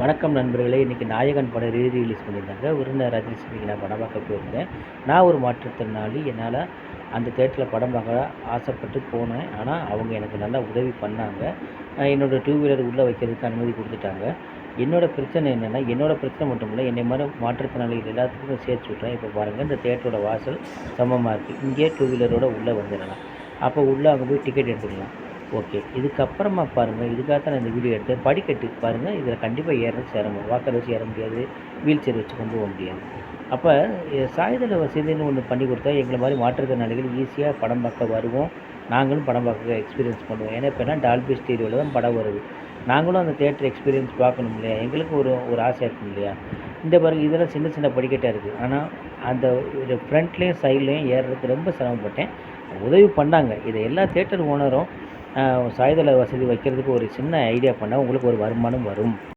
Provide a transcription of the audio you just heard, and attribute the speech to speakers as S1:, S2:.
S1: வணக்கம் நண்பர்களே! இன்றைக்கி நாயகன் படம் ரிலீஸ் பண்ணியிருந்தாங்க. விருந்தினர் ராஜலட்சுமிக்கு நான் படம் பார்க்க போயிருந்தேன். நான் ஒரு மாற்றுத்திறனாளி. என்னால் அந்த தியேட்டரில் படம் பார்க்க ஆசைப்பட்டு போனேன். ஆனால் அவங்க எனக்கு நல்லா உதவி பண்ணாங்க. என்னோடய டூ வீலர் உள்ளே வைக்கிறதுக்கு அனுமதி கொடுத்துட்டாங்க. என்னோடய பிரச்சனை என்னென்னா, என்னோடய பிரச்சனை மட்டும் இல்லை, என்னை மாதிரி மாற்றுத்திறனாளிகள் எல்லாத்துக்கும் சேர்த்து விட்றேன். இப்போ பாருங்கள், இந்த தியேட்டரோட வாசல் சமமாக இருக்குது. இங்கேயே டூ வீலரோடு உள்ளே வந்துடலாம். அப்போ உள்ளே அங்கே போய் டிக்கெட் எடுத்துக்கலாம். ஓகே. இதுக்கப்புறமா பாருங்கள், இதுக்காக தான் நான் இந்த வீடியோ எடுத்தேன். படிக்கட்டு பாருங்கள், இதில் கண்டிப்பாக ஏறுறது சிரமம். வாக்கர் வச்சு ஏற முடியாது, வீல் சேர் வச்சு கொண்டு போக முடியாது. அப்போ சாய்தள வசதின்னு ஒன்று பண்ணி கொடுத்தா எங்களை மாதிரி மாற்றுத்திறனாளிகள் ஈஸியாக படம் பார்க்க வருவோம். நாங்களும் படம் பார்க்க எக்ஸ்பீரியன்ஸ் பண்ணுவோம். ஏன்னா இப்போனா டால்பி ஸ்டீரியோவில் தான் படம் வருது. நாங்களும் அந்த தியேட்டர் எக்ஸ்பீரியன்ஸ் பார்க்கணும் இல்லையா? எங்களுக்கும் ஒரு ஆசை இருக்கும் இல்லையா? இந்த பாருங்கள், இதெல்லாம் சின்ன சின்ன படிக்கட்டாக இருக்குது. ஆனால் அந்த ஃப்ரண்ட்லேயும் சைட்லேயும் ஏறுறதுக்கு ரொம்ப சிரமப்பட்டேன். உதவி பண்ணாங்க. இதை எல்லா தியேட்டர் ஓனரும் சாய்தள வசதி வைக்கிறதுக்கு ஒரு சின்ன ஐடியா பண்ணால் உங்களுக்கு ஒரு வருமானம் வரும்.